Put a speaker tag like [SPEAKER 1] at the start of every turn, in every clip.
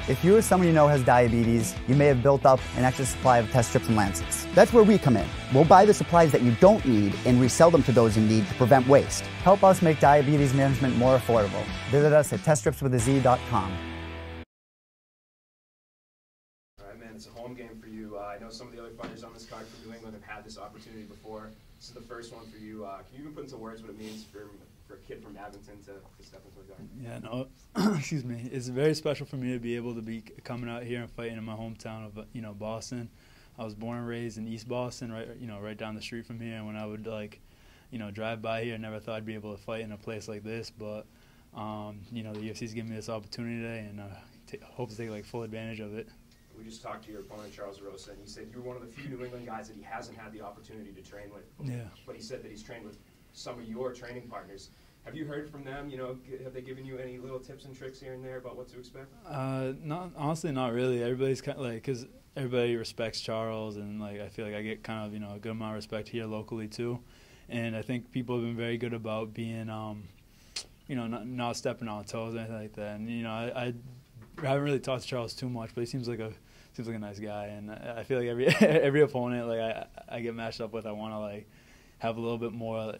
[SPEAKER 1] If you or someone you know has diabetes, you may have built up an extra supply of test strips and lancets. That's where we come in. We'll buy the supplies that you don't need and resell them to those in need to prevent waste. Help us make diabetes management more affordable. Visit us at teststripswithaz.com.
[SPEAKER 2] All right, man, it's a home game for you. I know some of the other fighters on this card from New England have had this opportunity before. This is the first one for you. Can you even put into words what it means for a kid from Abington to step into a guard?
[SPEAKER 3] Yeah, no, excuse me. It's very special for me to be able to be coming out here and fighting in my hometown of Boston. I was born and raised in East Boston, right down the street from here. And when I would drive by here, I never thought I'd be able to fight in a place like this. But the UFC's given me this opportunity today, and hope to take full advantage of it.
[SPEAKER 2] We just talked to your opponent, Charles Rosa, and he said you were one of the few New England guys that he hasn't had the opportunity to train with.
[SPEAKER 3] Yeah.
[SPEAKER 2] But he said that he's trained with some of your training partners. Have you heard from them? Have they given you any little tips and tricks here and there about what to expect?
[SPEAKER 3] Honestly, not really. Everybody's kind of because everybody respects Charles, and I feel like I get kind of a good amount of respect here locally too. And I think people have been very good about being, not stepping on toes or anything like that. And I haven't really talked to Charles too much, but he seems like a nice guy, and I feel like every opponent I get matched up with, I want to have a little bit more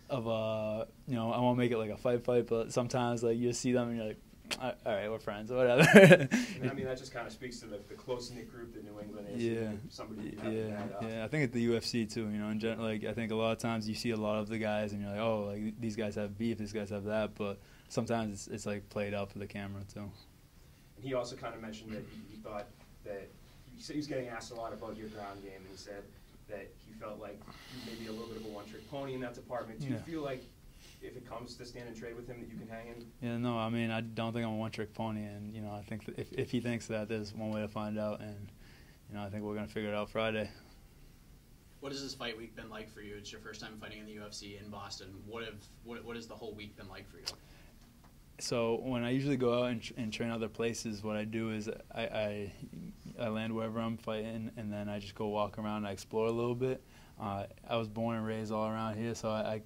[SPEAKER 3] of a I won't make it like a fight, but sometimes you see them and you're like, all right, we're friends or whatever.
[SPEAKER 2] I mean, that just kind of speaks to the close-knit group that New England is.
[SPEAKER 3] Yeah,
[SPEAKER 2] somebody
[SPEAKER 3] yeah. I think at the UFC too. In general, I think a lot of times you see a lot of the guys and you're like, oh, these guys have beef, these guys have that, but sometimes it's played out for the camera too.
[SPEAKER 2] And he also kind of mentioned that he thought that he was getting asked a lot about your ground game, and he said that he felt like you may be a little bit of a one-trick pony in that department. Do you feel like if it comes to stand and trade with him that you can hang in?
[SPEAKER 3] Yeah, no, I mean, I don't think I'm a one-trick pony, and I think that if he thinks that, there's one way to find out, and I think we're going to figure it out Friday.
[SPEAKER 4] What has this fight week been like for you? It's your first time fighting in the UFC in Boston. What has the whole week been like for you?
[SPEAKER 3] So when I usually go out and train other places, what I do is I land wherever I'm fighting, and then I just go walk around and I explore a little bit. I was born and raised all around here, so I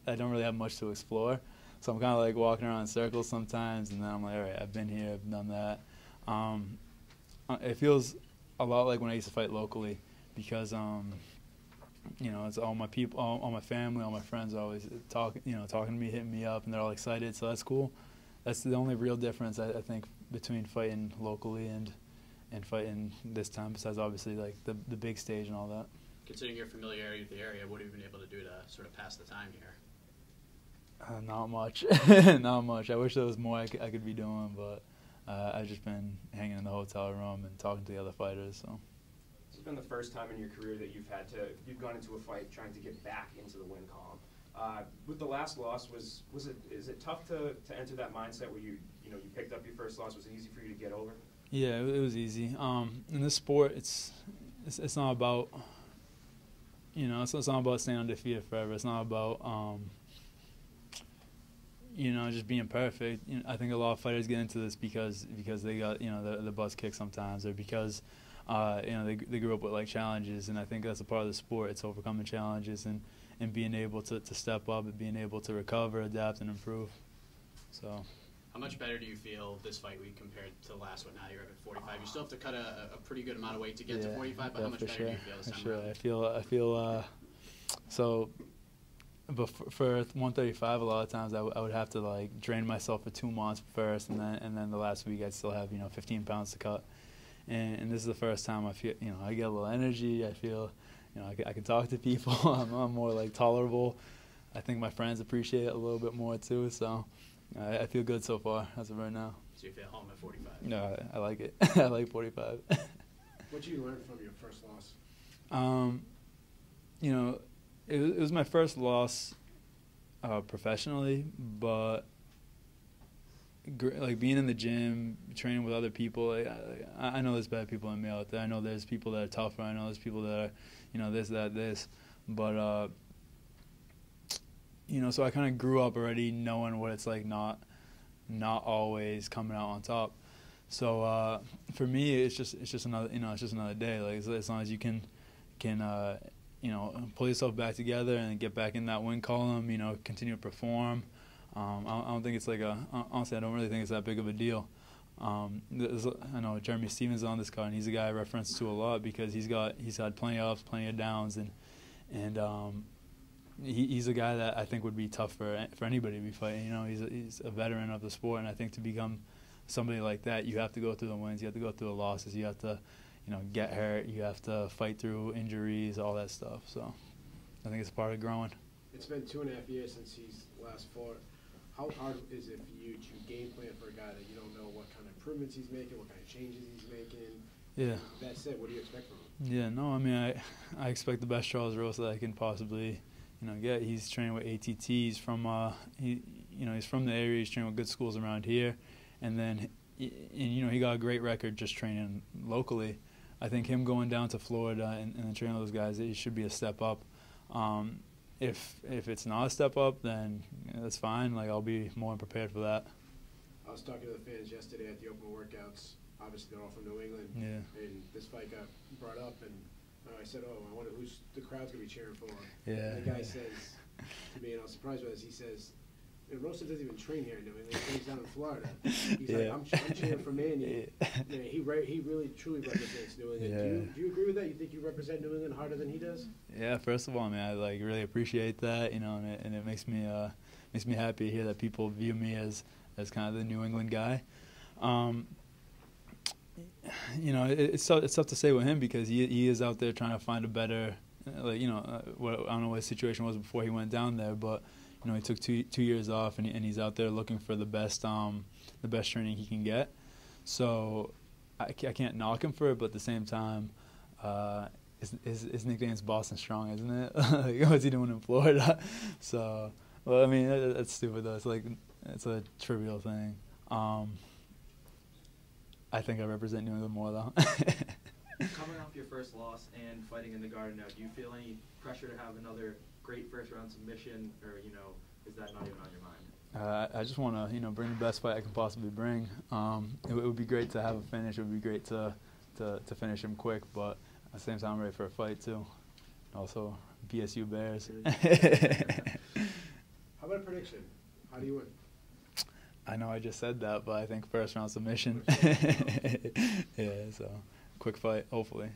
[SPEAKER 3] don't really have much to explore. So I'm kind of walking around in circles sometimes, and then I'm like, all right, I've been here, I've done that. It feels a lot like when I used to fight locally, because it's all my people, all my family, all my friends are always talking to me, hitting me up, and they're all excited. So that's cool. That's the only real difference I think between fighting locally and fighting this time. Besides obviously the big stage and all that.
[SPEAKER 4] Considering your familiarity with the area, what have you been able to do to sort of pass the time here?
[SPEAKER 3] Not much, not much. I wish there was more I could be doing, but I've just been hanging in the hotel room and talking to the other fighters. So.
[SPEAKER 2] This has been the first time in your career that you've gone into a fight trying to get back into the win column. With the last loss, is it tough to enter that mindset where you picked up your first loss? Was it easy for you to get over?
[SPEAKER 3] Yeah, it was easy. In this sport, it's not about it's not about staying undefeated forever. It's not about just being perfect. I think a lot of fighters get into this because they got the butts kicked sometimes, or because they grew up with challenges, and I think that's a part of the sport. It's overcoming challenges and being able to step up and being able to recover, adapt, and improve. So.
[SPEAKER 4] How much better do you feel this fight week compared to the last one? Now you're up at 45. You still have to cut a pretty good amount of weight to get to 45, but how much better do you feel this time around?
[SPEAKER 3] I feel so. But for 135, a lot of times I would have to drain myself for 2 months first, and then the last week I'd still have 15 pounds to cut. And this is the first time I feel I get a little energy. I feel I can talk to people. I'm more tolerable. I think my friends appreciate it a little bit more too. So I feel good so far as of right now.
[SPEAKER 4] So you feel home at 45?
[SPEAKER 3] No, I like it. I like 45.
[SPEAKER 5] What did you learn from your first loss?
[SPEAKER 3] It was my first loss professionally, but being in the gym, training with other people. I know there's bad people in me out there. I know there's people that are tougher. I know there's people that are, this, that, this. But so I kind of grew up already knowing what it's like not always coming out on top. So for me, it's just another day. As long as you can pull yourself back together and get back in that win column, continue to perform. I don't think it's honestly, I don't really think it's that big of a deal. I know Jeremy Stevens is on this card, and he's a guy I reference to a lot because he's had plenty of ups, plenty of downs, and he's a guy that I think would be tough for anybody to be fighting. You know, he's a veteran of the sport, and I think to become somebody like that, you have to go through the wins, you have to go through the losses, you have to, you know, get hurt, you have to fight through injuries, all that stuff. So I think it's part of growing.
[SPEAKER 5] It's been 2.5 years since he's last fought. How hard is it for you to game plan for a guy that you don't know what kind of improvements he's making, what kind of changes he's making?
[SPEAKER 3] Yeah.
[SPEAKER 5] That said, what do you expect from him?
[SPEAKER 3] Yeah, no, I mean, I expect the best Charles Rosa that I can possibly, you know, get. He's training with ATT. He's from he's from the area. He's training with good schools around here, and then, you know, he got a great record just training locally. I think him going down to Florida and then training those guys, it should be a step up. If it's not a step up, then that's fine. Like, I'll be more prepared for that.
[SPEAKER 5] I was talking to the fans yesterday at the open workouts. Obviously, they're all from New England.
[SPEAKER 3] Yeah.
[SPEAKER 5] And this fight got brought up, and I said, "Oh, I wonder who's the crowd's gonna be cheering for."
[SPEAKER 3] Yeah.
[SPEAKER 5] And the guy says to me, and I was surprised by this. He says, "Rosa doesn't even train here in New England. He trains down in Florida." He's like, "I'm cheering for Manny." Yeah. He really truly represents New England.
[SPEAKER 3] Yeah.
[SPEAKER 5] Do you agree with that? You think you represent New England harder than he does?
[SPEAKER 3] Yeah. First of all, I mean, I like really appreciate that, you know, and it makes me happy to hear that people view me as kind of the New England guy. You know, it's tough to say with him because he is out there trying to find a better, like, you know, I don't know what his situation was before he went down there, but, you know, he took two years off and he's out there looking for the best training he can get. So I can't knock him for it, but at the same time, his nickname's Boston Strong, isn't it? Like, what's he doing in Florida? So, well, I mean, that's stupid though. It's like, it's a trivial thing. I think I represent New England more though.
[SPEAKER 6] Coming off your first loss and fighting in the Garden now, do you feel any pressure to have another great first-round submission, or, you know, is that not even on your mind?
[SPEAKER 3] I just want to, you know, bring the best fight I can possibly bring. It would be great to have a finish. It would be great to finish him quick, but at the same time, I'm ready for a fight too. Also, BSU Bears.
[SPEAKER 5] How about a prediction? How do you win?
[SPEAKER 3] I know I just said that, but I think first round submission. Yeah, so quick fight, hopefully.